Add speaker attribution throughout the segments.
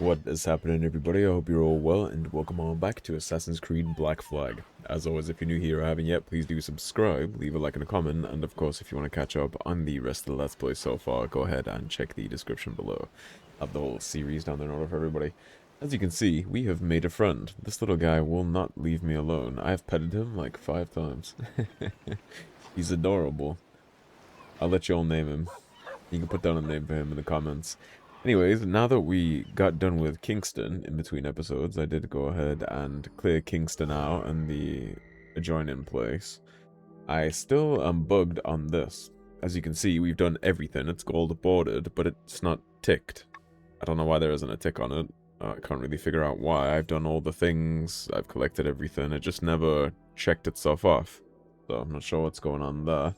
Speaker 1: What is happening, everybody? I hope you're all well, and welcome on back to Assassin's Creed Black Flag. As always, if you're new here or haven't yet, please do subscribe, leave a like and a comment, and of course, if you want to catch up on the rest of the Let's Play so far, go ahead and check the description below. I have the whole series down there in order for everybody. As you can see, we have made a friend. This little guy will not leave me alone. I have petted him like 5 times. He's adorable. I'll let you all name him. You can put down a name for him in the comments. Anyways, now that we got done with Kingston in between episodes, I did go ahead and clear Kingston out and the adjoining place. I still am bugged on this. As you can see, we've done everything. It's gold bordered, but it's not ticked. I don't know why there isn't a tick on it. I can't really figure out why. I've done all the things, I've collected everything. It just never checked itself off. So I'm not sure what's going on there.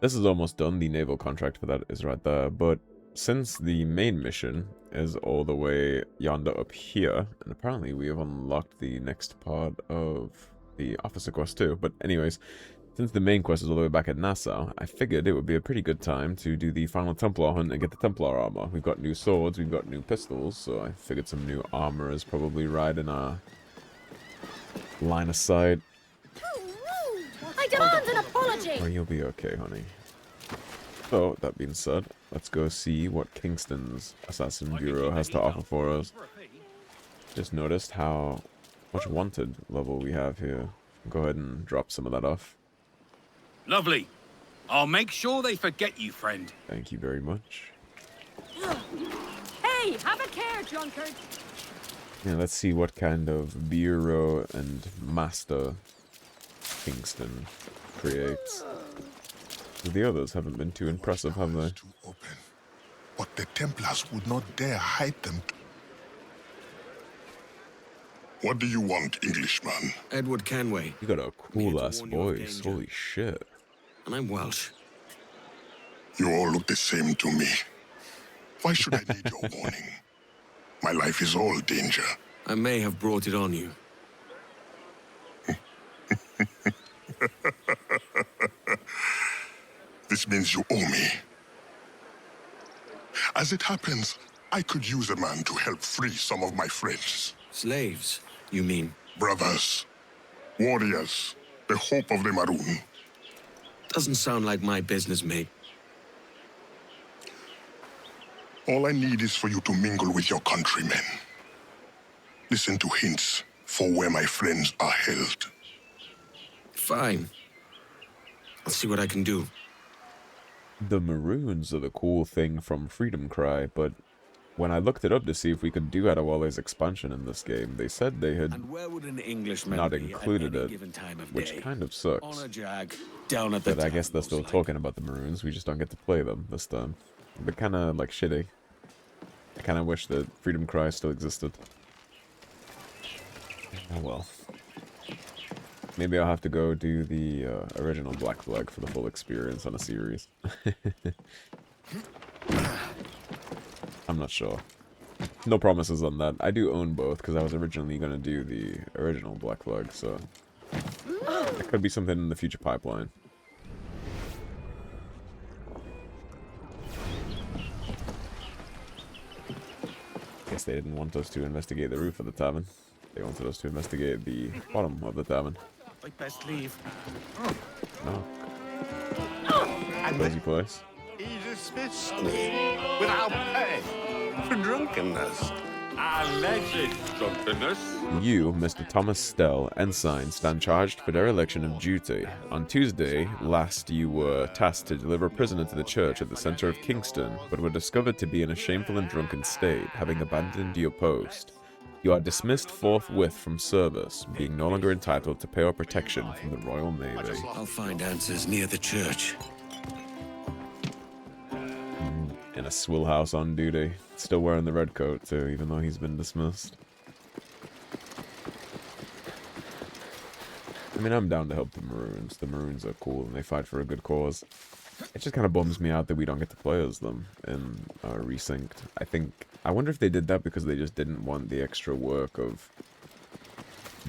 Speaker 1: This is almost done. The naval contract for that is right there, but since the main mission is all the way yonder up here, and apparently we have unlocked the next part of the officer quest too, but anyways, since the main quest is all the way back at Nassau, I figured it would be a pretty good time to do the final Templar hunt and get the Templar armor. We've got new swords, we've got new pistols, so I figured some new armor is probably right in our line of sight.
Speaker 2: I demand an apology!
Speaker 1: Oh, you'll be okay, honey. So, that being said, let's go see what Kingston's Assassin Bureau has to offer for us. Just noticed how much wanted level we have here. Go ahead and drop some of that off.
Speaker 3: Lovely. I'll make sure they forget you, friend.
Speaker 1: Thank you very much.
Speaker 2: Hey, have a care, drunkard!
Speaker 1: Yeah, let's see what kind of bureau and master Kingston creates. The others haven't been too impressive, have they?
Speaker 4: Too open, but the Templars would not dare hide them. What do you want, Englishman?
Speaker 5: Edward Kenway.
Speaker 1: You got a cool-ass voice, holy shit.
Speaker 5: And I'm Welsh.
Speaker 4: You all look the same to me. Why should I need your warning? My life is all danger.
Speaker 5: I may have brought it on you.
Speaker 4: This means you owe me. As it happens, I could use a man to help free some of my friends.
Speaker 5: Slaves, you mean?
Speaker 4: Brothers, warriors, the hope of the Maroon.
Speaker 5: Doesn't sound like my business, mate.
Speaker 4: All I need is for you to mingle with your countrymen. Listen to hints for where my friends are held.
Speaker 5: Fine. I'll see what I can do.
Speaker 1: The Maroons are the cool thing from Freedom Cry, but when I looked it up to see if we could do Adewale's expansion in this game, they said they had
Speaker 5: And where would an Englishman
Speaker 1: not
Speaker 5: be at
Speaker 1: included
Speaker 5: any
Speaker 1: it,
Speaker 5: given time of
Speaker 1: which
Speaker 5: day?
Speaker 1: kind of
Speaker 5: On
Speaker 1: sucks.
Speaker 5: a jag, down at the
Speaker 1: But I guess
Speaker 5: town,
Speaker 1: they're
Speaker 5: most
Speaker 1: still
Speaker 5: likely.
Speaker 1: talking about the Maroons, we just don't get to play them this time. They're kinda, like, shitty. I kinda wish that Freedom Cry still existed. Oh well. Maybe I'll have to go do the original Black Flag for the full experience on a series. I'm not sure. No promises on that. I do own both because I was originally going to do the original Black Flag, so that could be something in the future pipeline. Guess they didn't want us to investigate the roof of the tavern. They wanted us to investigate the bottom of the tavern.
Speaker 3: I'd best leave.
Speaker 1: No. Cozy place.
Speaker 6: He dismissed me without pay for drunkenness.
Speaker 3: Alleged drunkenness.
Speaker 1: You, Mr. Thomas Stell, Ensign, stand charged for dereliction of duty. On Tuesday last, you were tasked to deliver a prisoner to the church at the center of Kingston, but were discovered to be in a shameful and drunken state, having abandoned your post. You are dismissed forthwith from service, being no longer entitled to pay or protection from the Royal Navy.
Speaker 5: I'll find answers near the church.
Speaker 1: In a swill house on duty. Still wearing the red coat too, even though he's been dismissed. I mean, I'm down to help the Maroons. The Maroons are cool and they fight for a good cause. It just kind of bums me out that we don't get to play as them in Resynced. I wonder if they did that because they just didn't want the extra work of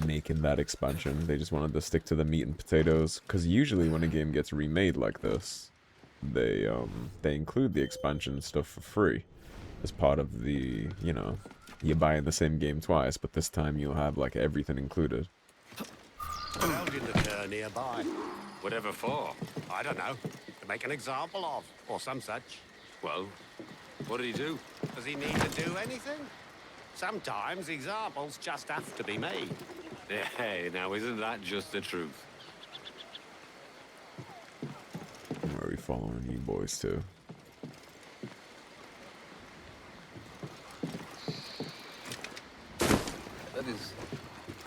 Speaker 1: making that expansion. They just wanted to stick to the meat and potatoes. Because usually when a game gets remade like this, they include the expansion stuff for free as part of the, you know, you buy the same game twice, but this time you'll have like everything included.
Speaker 6: Found in the cur nearby. Whatever for? I don't know. To make an example of, or some such.
Speaker 3: Well, what did he do?
Speaker 6: Does he need to do anything? Sometimes examples just have to be made.
Speaker 3: Hey, now isn't that just the truth?
Speaker 1: Where are we following you boys to?
Speaker 3: That is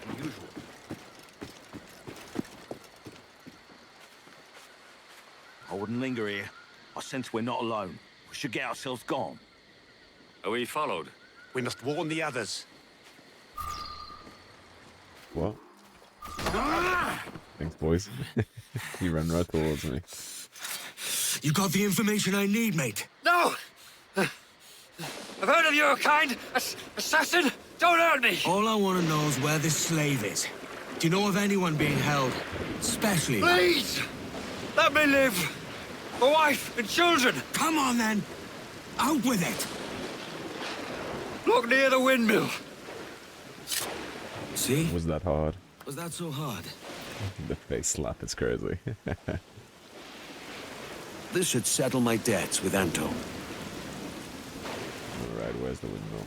Speaker 3: unusual.
Speaker 7: I wouldn't linger here. I sense we're not alone. We should get ourselves gone.
Speaker 3: Are we followed?
Speaker 6: We must warn the others.
Speaker 1: What? Thanks, boys. He ran right towards me.
Speaker 5: You got the information I need, mate.
Speaker 3: No! I've heard of your kind! Assassin! Don't hurt me!
Speaker 5: All I want to know is where this slave is. Do you know of anyone being held? Especially...
Speaker 3: Please! Let me live! My wife and children!
Speaker 5: Come on, then! Out with it!
Speaker 3: Look near the windmill!
Speaker 5: See?
Speaker 1: Was that hard?
Speaker 5: Was that so hard?
Speaker 1: The face slap is crazy.
Speaker 5: This should settle my debts with Anto.
Speaker 1: Alright, where's the windmill?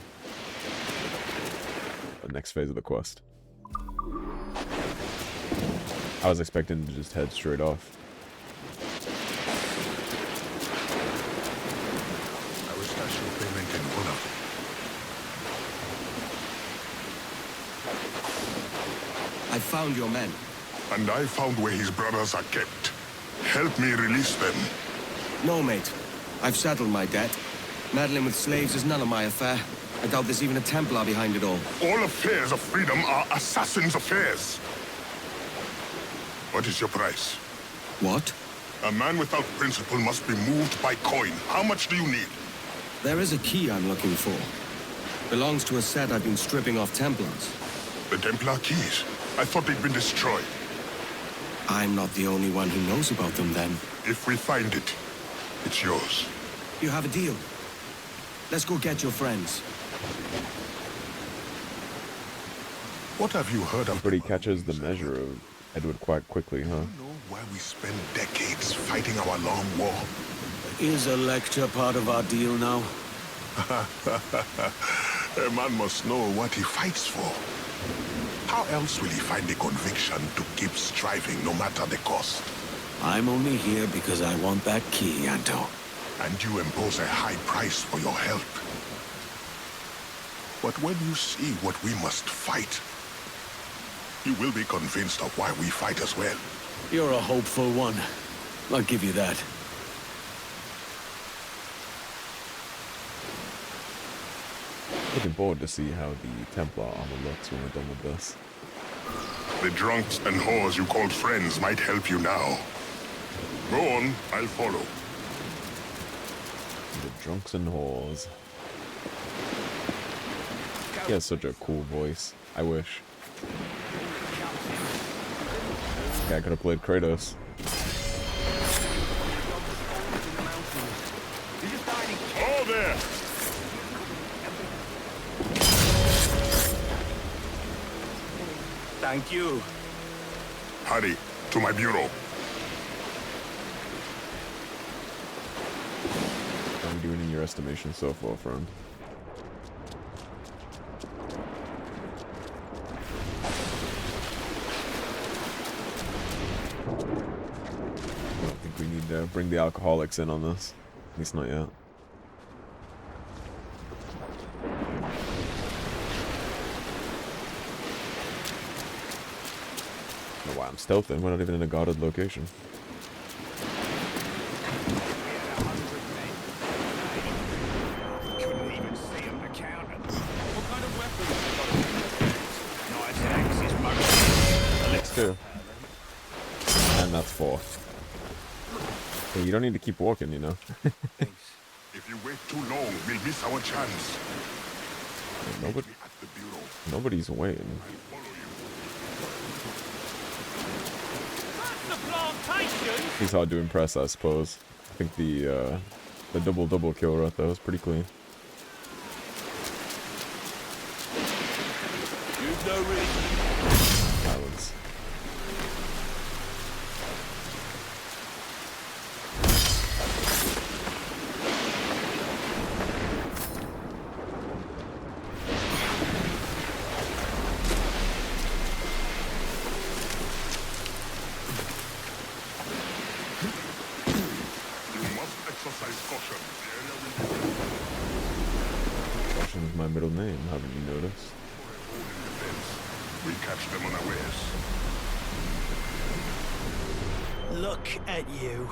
Speaker 1: The next phase of the quest. I was expecting to just head straight off.
Speaker 4: I was special payment in one of
Speaker 5: I found your men.
Speaker 4: and I found where his brothers are kept. Help me release them.
Speaker 5: No, mate. I've settled my debt. Meddling with slaves is none of my affair. I doubt there's even a Templar behind it all.
Speaker 4: All affairs of freedom are assassins' affairs. What is your price?
Speaker 5: What?
Speaker 4: A man without principle must be moved by coin. How much do you need?
Speaker 5: There is a key I'm looking for. Belongs to a set I've been stripping off Templars.
Speaker 4: The Templar keys. I thought they'd been destroyed.
Speaker 5: I'm not the only one who knows about them, then.
Speaker 4: If we find it, it's yours.
Speaker 5: You have a deal. Let's go get your friends.
Speaker 4: What have you heard of?
Speaker 1: But he catches the measure of Edward quite quickly, huh?
Speaker 4: You know why we spend decades fighting our long war?
Speaker 5: Is a lecture part of our deal now?
Speaker 4: A man must know what he fights for. How else will he find the conviction to keep striving no matter the cost?
Speaker 5: I'm only here because I want that key, Anto.
Speaker 4: And you impose a high price for your help. But when you see what we must fight, you will be convinced of why we fight as well.
Speaker 5: You're a hopeful one. I'll give you that.
Speaker 1: Looking forward to see how the Templar armor looks when we're done with this.
Speaker 4: The drunks and whores you called friends might help you now. Go on, I'll follow.
Speaker 1: The drunks and whores. He has such a cool voice. I wish. Yeah, I could have played Kratos.
Speaker 4: Oh, there!
Speaker 7: Thank you.
Speaker 4: Hurry, to my bureau.
Speaker 1: How are we doing in your estimation so far, friend? I don't think we need to bring the alcoholics in on this. At least not yet. Oh, wow, I'm stealthing. We're not even in a guarded location.
Speaker 7: Couldn't even see him to count them. What kind of weapons? Knives, axes, mugs.
Speaker 1: That's 2. And that's 4. Hey, you don't need to keep walking, you know.
Speaker 4: If you wait too long, we'll miss our chance.
Speaker 1: Nobody,
Speaker 4: At the bureau.
Speaker 1: nobody's waiting.
Speaker 4: Follow you.
Speaker 1: He's hard to impress, I suppose. I think the double kill right there was pretty clean.
Speaker 7: no reason.
Speaker 1: Silence.
Speaker 4: Exercise caution. The area will be
Speaker 1: Caution is my middle name, haven't you noticed?
Speaker 4: we catch them unawares.
Speaker 8: Look at you.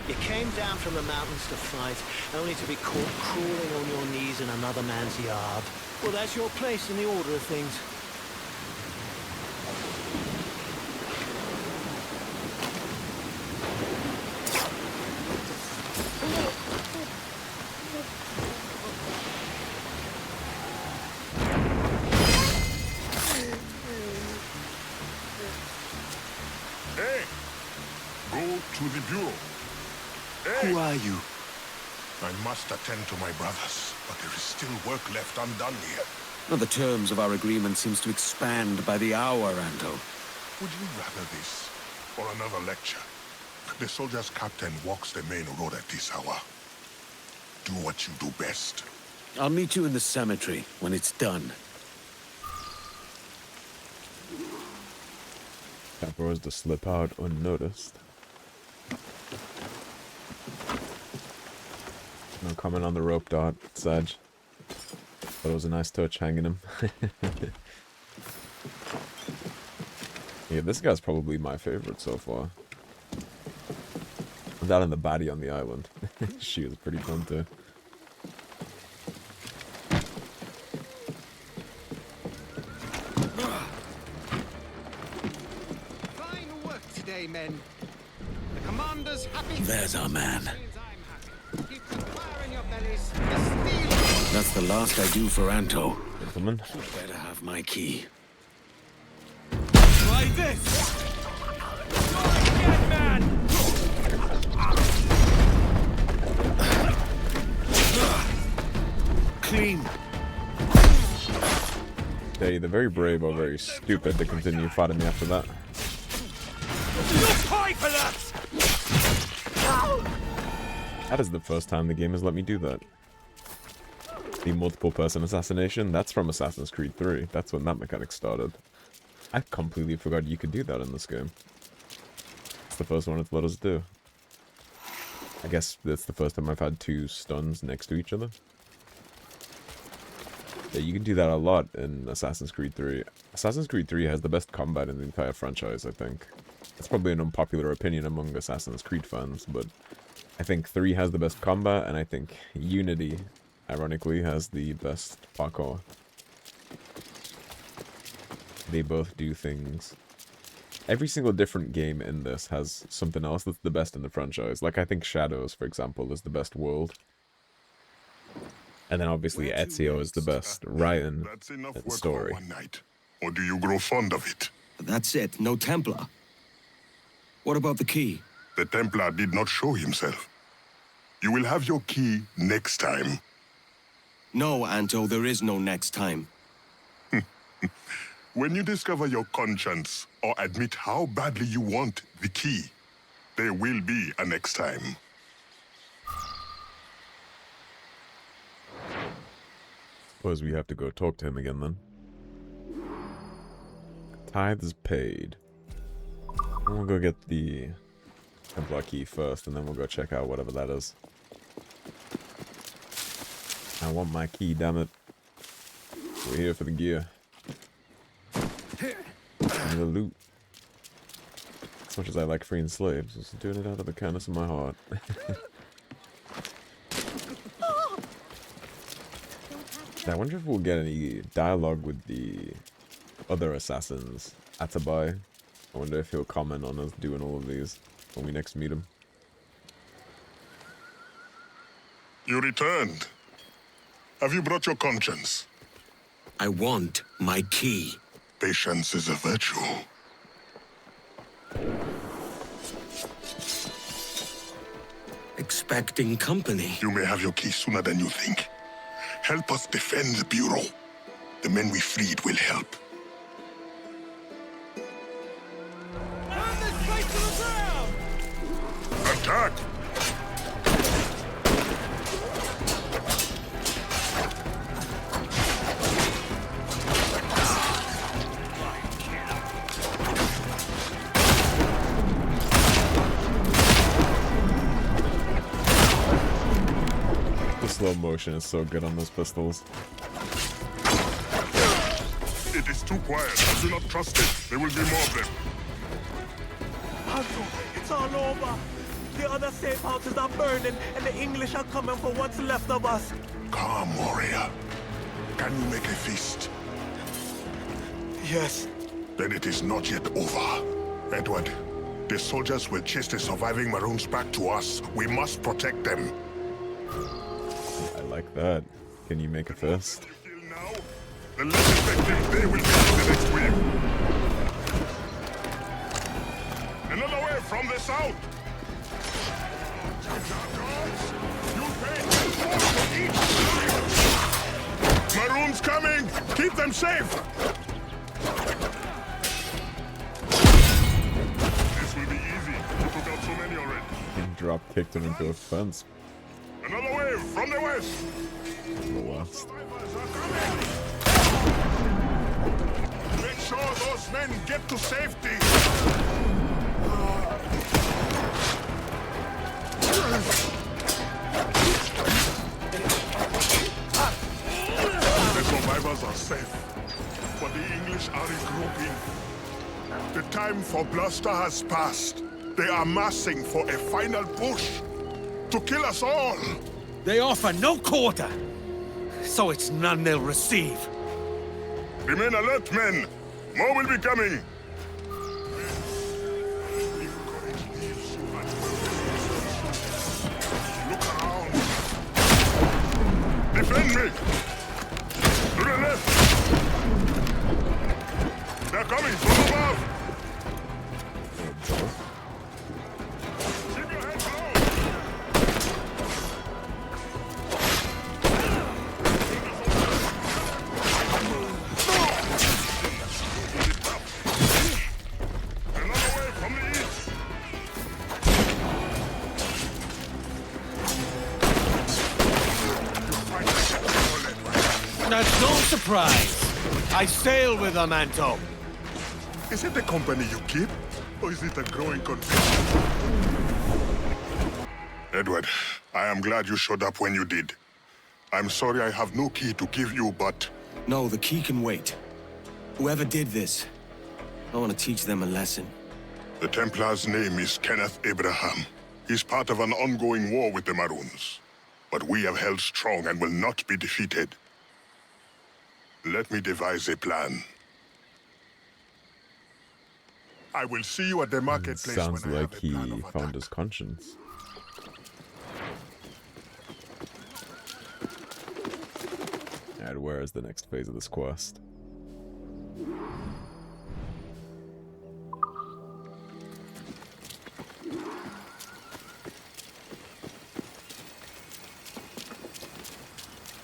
Speaker 8: You came down from the mountains to fight, only to be caught crawling on your knees in another man's yard. Well, that's your place in the order of things.
Speaker 4: Hey! Go to the bureau. Hey!
Speaker 5: Who are you?
Speaker 4: I must attend to my brothers, but there is still work left undone here.
Speaker 5: Well, the terms of our agreement seems to expand by the hour, Anto.
Speaker 4: Would you rather this, or another lecture? The soldier's captain walks the main road at this hour. Do what you do best.
Speaker 5: I'll meet you in the cemetery when it's done.
Speaker 1: Templar was to slip out unnoticed. No comment on the rope dot, Sag. But it was a nice touch hanging him. Yeah, this guy's probably my favorite so far. That and the baddie on the island. She was pretty fun too.
Speaker 3: Fine work today, men. The commander's happy.
Speaker 5: There's our man.
Speaker 3: I'm happy. Keep the fire in your bellies. The steel.
Speaker 5: That's the last I do for Anto.
Speaker 1: Gentlemen.
Speaker 5: Better have my key.
Speaker 7: Try this! You're a dead man!
Speaker 5: Clean.
Speaker 1: They either very brave or very stupid to continue fighting me after that.
Speaker 7: You'll pay for that!
Speaker 1: That is the first time the game has let me do that. The multiple person assassination, that's from Assassin's Creed 3. That's when that mechanic started. I completely forgot you could do that in this game. It's the first one it's let us do. I guess that's the first time I've had two stuns next to each other. Yeah, you can do that a lot in Assassin's Creed 3. Assassin's Creed 3 has the best combat in the entire franchise, I think. It's probably an unpopular opinion among Assassin's Creed fans, but I think 3 has the best combat, and I think Unity, ironically, has the best parkour. They both do things. Every single different game in this has something else that's the best in the franchise. Like, I think Shadows, for example, is the best world. And then obviously Ezio is the best writing
Speaker 4: That's enough
Speaker 1: and
Speaker 4: work for
Speaker 1: story.
Speaker 4: one night. Or do you grow fond of it?
Speaker 5: That's it. No Templar. What about the key?
Speaker 4: The Templar did not show himself. You will have your key next time.
Speaker 5: No, Anto, there is no next time.
Speaker 4: When you discover your conscience, or admit how badly you want the key, there will be a next time.
Speaker 1: Suppose we have to go talk to him again then. Tithes paid. We'll go get the Templar key first, and then we'll go check out whatever that is. I want my key, damn it. We're here for the gear. And the loot. As much as I like freeing slaves, I was doing it out of the kindness of my heart. I wonder if we'll get any dialogue with the other assassins. Atabai. I wonder if he'll comment on us doing all of these when we next meet him.
Speaker 4: You returned. Have you brought your conscience?
Speaker 5: I want my key.
Speaker 4: Patience is a virtue.
Speaker 5: Expecting company.
Speaker 4: You may have your key sooner than you think. Help us defend the Bureau. The men we freed will help. Attack!
Speaker 1: The slow motion is so good on those pistols.
Speaker 4: It is too quiet. I do not trust it. There will be more of them.
Speaker 9: Anto, it's all over. The other safe houses are burning, and the English are coming for what's left of us.
Speaker 4: Calm, warrior. Can you make a feast?
Speaker 9: Yes.
Speaker 4: Then it is not yet over. Edward, the soldiers will chase the surviving Maroons back to us. We must protect them.
Speaker 1: I like that. Can you make a fist?
Speaker 4: Now, the less effective they will be in the next wave. Another wave from the south. You pay 10 for each. Maroons coming! Keep them safe! This will be easy. You took out so many already.
Speaker 1: He drop kicked him into a fence.
Speaker 4: Another wave from the west.
Speaker 1: The west.
Speaker 4: Make sure those men get to safety. The survivors are safe, but the English are regrouping. The time for bluster has passed. They are massing for a final push to kill us all.
Speaker 3: They offer no quarter, so it's none they'll receive.
Speaker 4: Remain alert, men. More will be coming. Look around. Defend me. To the left. They're coming from above. Keep your head down. Another way from the east.
Speaker 3: That's no surprise. I sail with them, Anto.
Speaker 4: Is it the company you keep, or is it a growing confusion? Edward, I am glad you showed up when you did. I'm sorry I have no key to give you, but...
Speaker 5: No, the key can wait. Whoever did this, I want to teach them a lesson.
Speaker 4: The Templar's name is Kenneth Abraham. He's part of an ongoing war with the Maroons. But we have held strong and will not be defeated. Let me devise a plan. I will see you at the marketplace.
Speaker 1: Sounds
Speaker 4: when I
Speaker 1: like
Speaker 4: have a
Speaker 1: he
Speaker 4: plan of
Speaker 1: found
Speaker 4: attack.
Speaker 1: his conscience. And where is the next phase of this quest?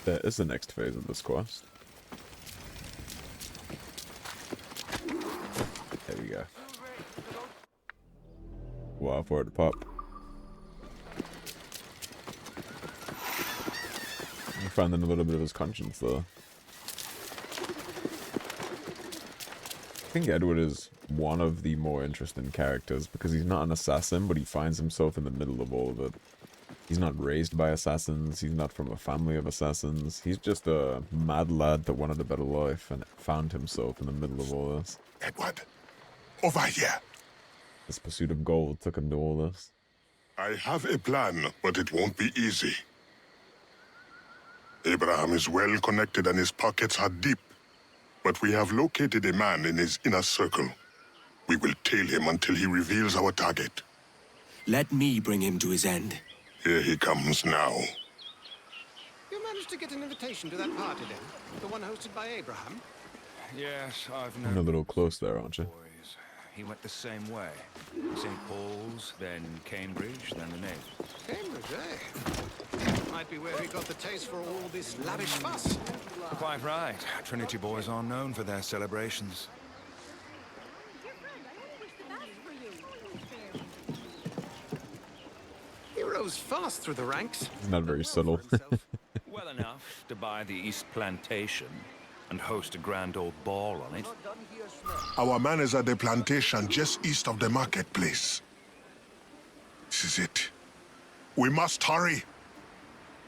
Speaker 1: There is the next phase of this quest. There we go. Wow, for it to pop. I found in a little bit of his conscience, though. I think Edward is one of the more interesting characters because he's not an assassin, but he finds himself in the middle of all of it. He's not raised by assassins, he's not from a family of assassins, he's just a mad lad that wanted a better life and found himself in the middle of all this.
Speaker 4: Edward, over here.
Speaker 1: This pursuit of gold took him to all this.
Speaker 4: I have a plan, but it won't be easy. Abraham is well connected and his pockets are deep. But we have located a man in his inner circle. We will tail him until he reveals our target.
Speaker 5: Let me bring him to his end.
Speaker 4: Here he comes now.
Speaker 10: You managed to get an invitation to that party then? The one hosted by Abraham?
Speaker 7: Yes, I've
Speaker 1: You're a little close there, aren't you?
Speaker 7: boys. He went the same way. St. Paul's, then Cambridge, then the Navy.
Speaker 10: Cambridge, eh? Might be where he got the taste for all this lavish fuss.
Speaker 7: Quite right. Trinity boys are known for their celebrations.
Speaker 10: goes fast through the ranks.
Speaker 1: It's not very subtle.
Speaker 7: Well enough to buy the East Plantation and host a grand old ball on it.
Speaker 4: Our man is at the plantation just east of the marketplace. This is it. We must hurry.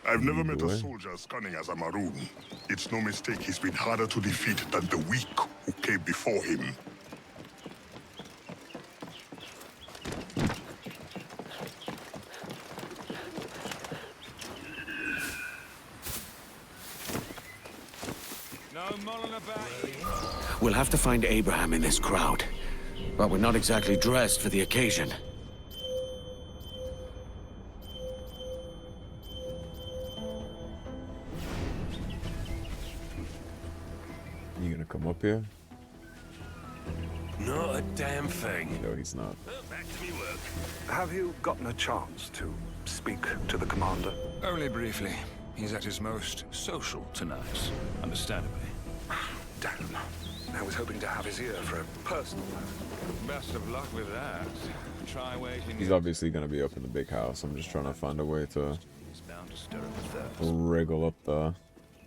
Speaker 4: I've never met a soldier as cunning as a Maroon. It's no mistake he's been harder to defeat than the weak who came before him.
Speaker 5: We'll have to find Abraham in this crowd. But we're not exactly dressed for the occasion.
Speaker 1: You gonna come up here?
Speaker 11: Not a damn thing.
Speaker 1: No, he's not.
Speaker 11: Back to me work.
Speaker 12: Have you gotten a chance to speak to the commander?
Speaker 7: Only briefly. He's at his most social tonight, understandably.
Speaker 12: Damn. I was hoping to have his ear for a personal matter.
Speaker 7: Best of luck with that. Try waiting.
Speaker 1: He's obviously gonna be up in the big house. I'm just trying to find a way to
Speaker 7: He's bound to stir up the thirst.
Speaker 1: wriggle up there.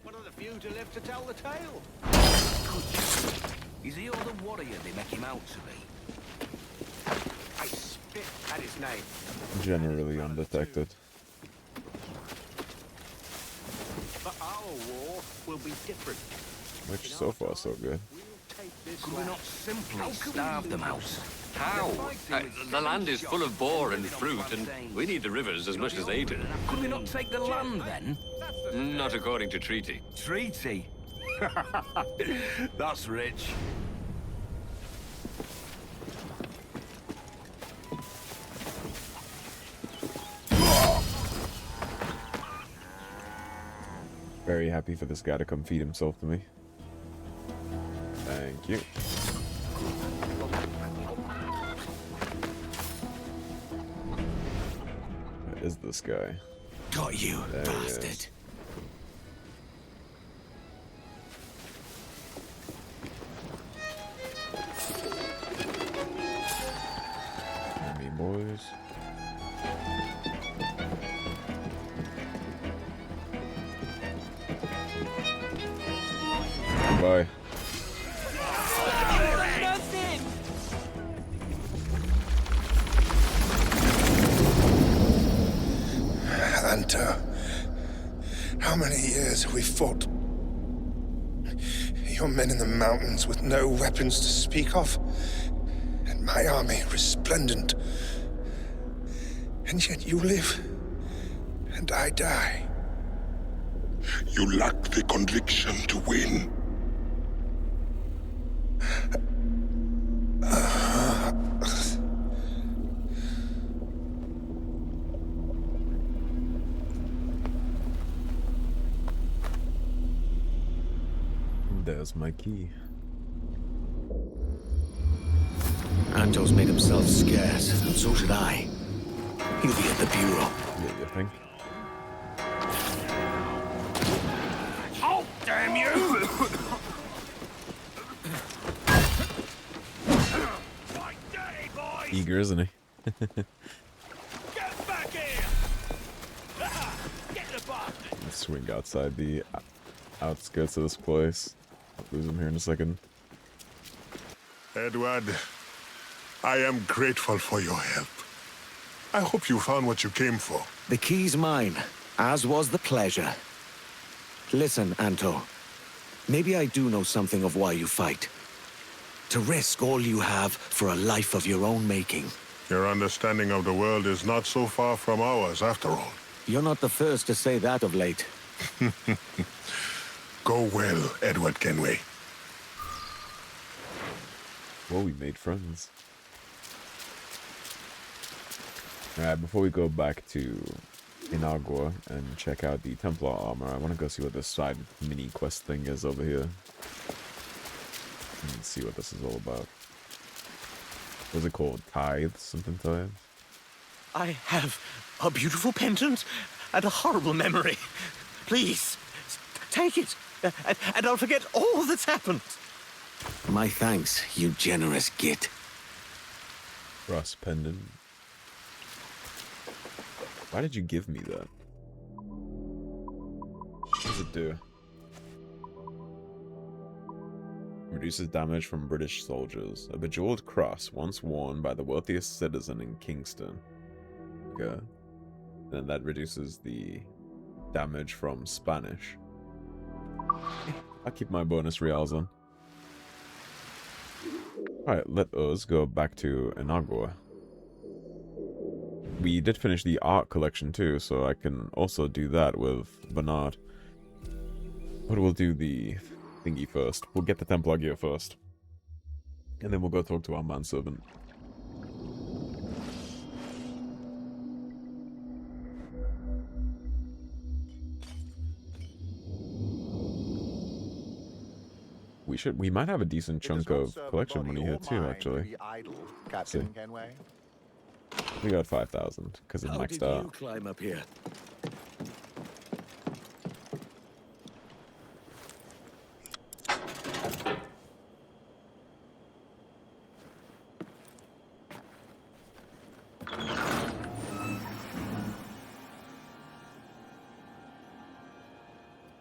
Speaker 8: One of the few to live to tell the tale.
Speaker 11: Is he all the warrior they make him out to be?
Speaker 10: I spit at his name.
Speaker 1: Generally undetected.
Speaker 8: But our war will be different.
Speaker 1: Which so far so good.
Speaker 11: Could we not simply starve them out?
Speaker 3: How? The land is full of boar and fruit, and we need the rivers as much as they do.
Speaker 11: Could we not take the land then?
Speaker 3: Not according to treaty.
Speaker 11: Treaty? That's rich.
Speaker 1: Very happy for this guy to come feed himself to me. Thank you. Where is this guy?
Speaker 5: Got you,
Speaker 1: There he
Speaker 5: bastard.
Speaker 1: is. Enemy boys. Bye.
Speaker 4: Anto, how many years have we fought? Your men in the mountains with no weapons to speak of, and my army resplendent. And yet you live, and I die. You lack the conviction to win.
Speaker 1: There's my key.
Speaker 5: Anto's made himself scarce, and so should I. He'll be at the bureau.
Speaker 1: Yeah, you think?
Speaker 11: Oh, damn you!
Speaker 1: Eager, isn't he?
Speaker 11: Get back here! Get the bastard!
Speaker 1: Let's swing outside the outskirts of this place. I'll lose him here in a second.
Speaker 4: Edward, I am grateful for your help. I hope you found what you came for.
Speaker 5: The key's mine, as was the pleasure. Listen, Anto. Maybe I do know something of why you fight. To risk all you have for a life of your own making.
Speaker 4: Your understanding of the world is not so far from ours, after all.
Speaker 5: You're not the first to say that of late.
Speaker 4: Go well, Edward Kenway.
Speaker 1: Well, we made friends. Alright, before we go back to Inagua and check out the Templar Armor, I want to go see what this side mini quest thing is over here. And see what this is all about. What's it called? Tithe? Something tithe?
Speaker 8: I have a beautiful pendant and a horrible memory. Please, take it, and I'll forget all that's happened.
Speaker 5: My thanks, you generous git.
Speaker 1: Brass pendant. Why did you give me that? What does it do? Reduces damage from British soldiers. A bejeweled cross, once worn by the wealthiest citizen in Kingston. Okay. Then that reduces the damage from Spanish. I'll keep my bonus reals on. Alright, let us go back to Inagua. We did finish the art collection too, so I can also do that with Bernard. But we'll do the thingy first. We'll get the Templar gear first. And then we'll go talk to our manservant. We might have a decent chunk of collection money here too, actually.
Speaker 13: Captain Kenway.
Speaker 1: We got 5,000 because it's maxed out.
Speaker 5: How did you climb up here?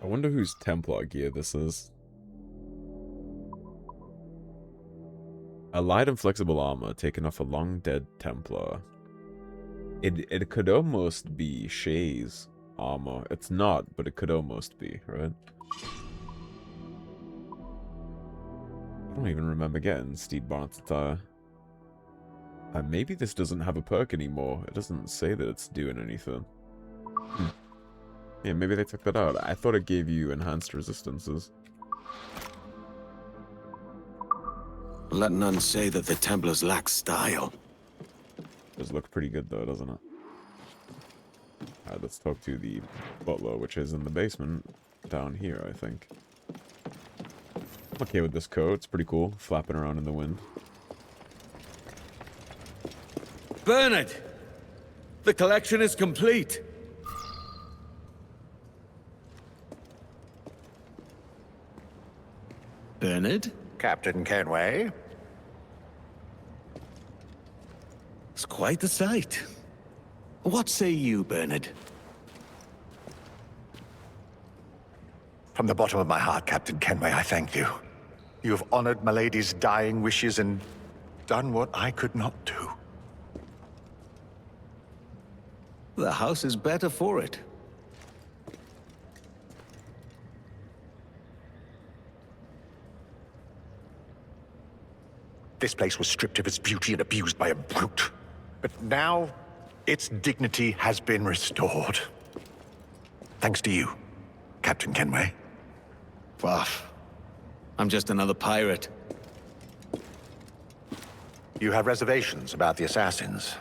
Speaker 1: I wonder whose Templar gear this is. A light and flexible armor taken off a long dead Templar. It could almost be Shay's armor. It's not, but it could almost be, right? I don't even remember getting Steed Barnett's attire. Maybe this doesn't have a perk anymore. It doesn't say that it's doing anything. Yeah, maybe they took that out. I thought it gave you enhanced resistances.
Speaker 5: Let none say that the Templars lack style.
Speaker 1: Does look pretty good though, doesn't it? Alright, let's talk to the butler, which is in the basement down here, I think. I'm okay with this coat. It's pretty cool, flapping around in the wind.
Speaker 5: Bernard! The collection is complete! Bernard?
Speaker 13: Captain Kenway.
Speaker 5: It's quite the sight. What say you, Bernard?
Speaker 13: From the bottom of my heart, Captain Kenway, I thank you. You have honored my lady's dying wishes and done what I could not do.
Speaker 5: The house is better for it.
Speaker 13: This place was stripped of its beauty and abused by a brute. But now, its dignity has been restored. Thanks to you, Captain Kenway.
Speaker 5: Buff. I'm just another pirate.
Speaker 13: You have reservations about the assassins.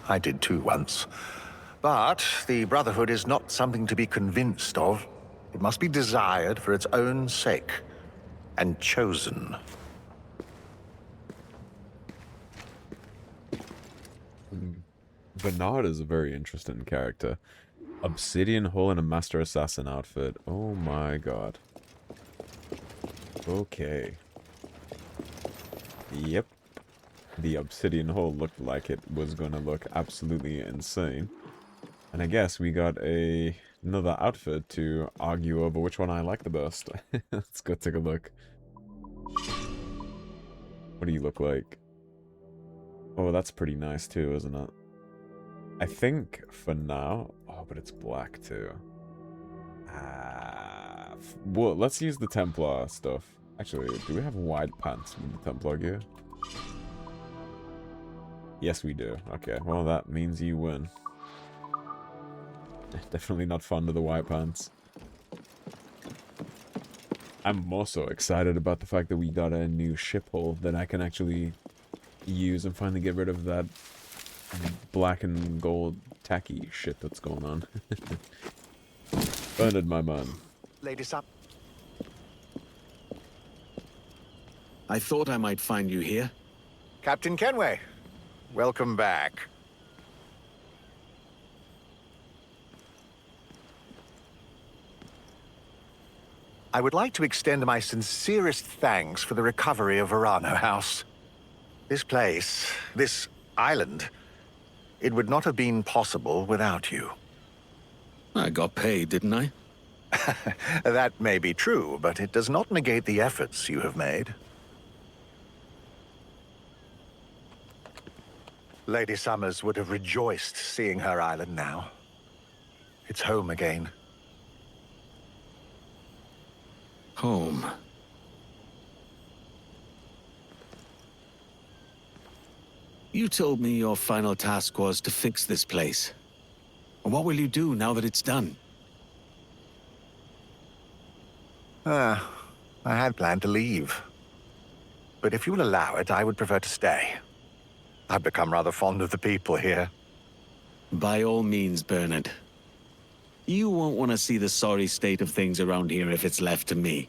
Speaker 13: I did too once. But the Brotherhood is not something to be convinced of. It must be desired for its own sake. And chosen.
Speaker 1: Bernard is a very interesting character. Obsidian hull and a Master Assassin outfit. Oh my god. Okay. Yep. The obsidian hull looked like it was gonna look absolutely insane. And I guess we got another outfit to argue over which one I like the best. Let's go take a look. What do you look like? Oh, that's pretty nice too, isn't it? I think for now... Oh, but it's black too. Well, let's use the Templar stuff. Actually, do we have wide pants with the Templar gear? Yes, we do. Okay, well, that means you win. Definitely not fond of the white pants. I'm more so excited about the fact that we got a new ship hull that I can actually use and finally get rid of that black and gold tacky shit that's going on. Bernard, my man.
Speaker 13: Ladies up.
Speaker 5: I thought I might find you here.
Speaker 13: Captain Kenway, welcome back. I would like to extend my sincerest thanks for the recovery of Verano House. This place, this island, It would not have been possible without you.
Speaker 5: I got paid, didn't I?
Speaker 13: That may be true, but it does not negate the efforts you have made. Lady Summers would have rejoiced seeing her island now. It's home again.
Speaker 5: Home. You told me your final task was to fix this place. What will you do now that it's done?
Speaker 13: I had planned to leave. But if you will allow it, I would prefer to stay. I've become rather fond of the people here.
Speaker 5: By all means, Bernard. You won't want to see the sorry state of things around here if it's left to me.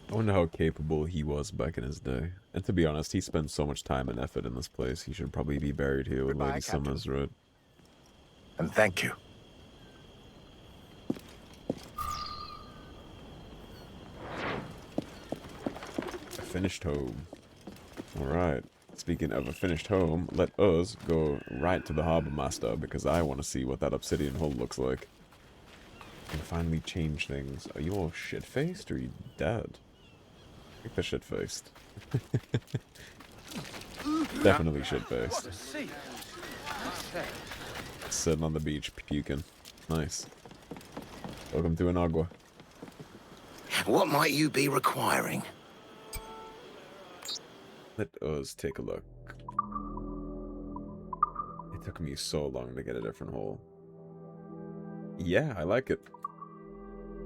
Speaker 1: I wonder how capable he was back in his day. And to be honest, he spent so much time and effort in this place. He should probably be buried here with Lady Summers, right?
Speaker 13: And thank you.
Speaker 1: A finished home. Alright. Speaking of a finished home, let us go right to the Harbor Master, because I want to see what that obsidian hull looks like. And finally change things. Are you all shit-faced or are you dead? I think they're shit-faced. Definitely shit-faced. Sitting on the beach, puking. Nice. Welcome to Inagua.
Speaker 14: What might you be requiring?
Speaker 1: Let us take a look. It took me so long to get a different hole. Yeah, I like it.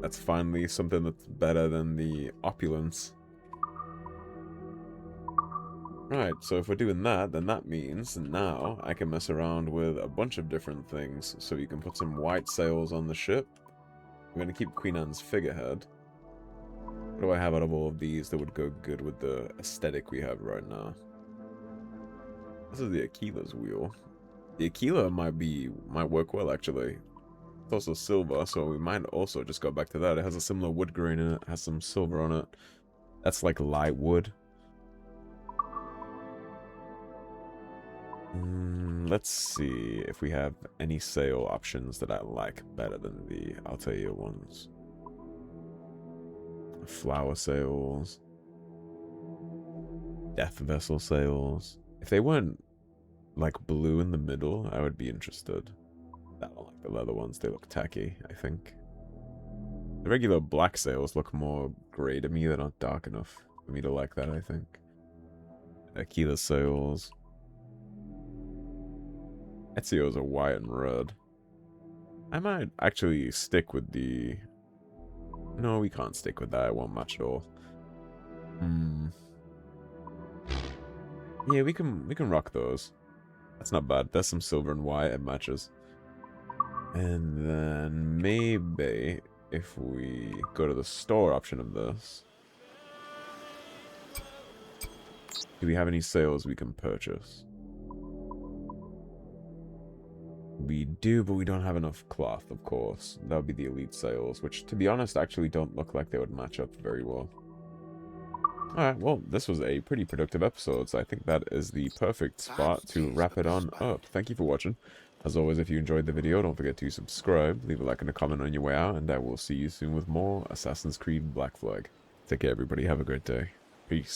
Speaker 1: That's finally something that's better than the opulence. Right, so if we're doing that, then that means now I can mess around with a bunch of different things. So you can put some white sails on the ship. I'm going to keep Queen Anne's figurehead. What do I have out of all of these that would go good with the aesthetic we have right now? This is the Aquila's wheel. The Aquila might work well, actually. It's also silver, so we might also just go back to that. It has a similar wood grain in it, has some silver on it. That's like light wood. Let's see if we have any sail options that I like better than the Altair ones. Flower sails. Death vessel sails. If they weren't like blue in the middle, I would be interested. I don't like the leather ones, they look tacky, I think. The regular black sails look more grey to me, they're not dark enough for me to like that, I think. Aquila sails. Ezio's are white and red. I might actually stick with the... No, we can't stick with that, it won't match at all. Yeah, we can rock those. That's not bad. There's some silver and white, it matches. And then maybe if we go to the store option of this. Do we have any sails we can purchase? We do, but we don't have enough cloth, of course. That would be the elite sails, which, to be honest, actually don't look like they would match up very well. Alright, well, this was a pretty productive episode, so I think that is the perfect spot to wrap it on up. Thank you for watching. As always, if you enjoyed the video, don't forget to subscribe, leave a like and a comment on your way out, and I will see you soon with more Assassin's Creed Black Flag. Take care, everybody. Have a great day. Peace.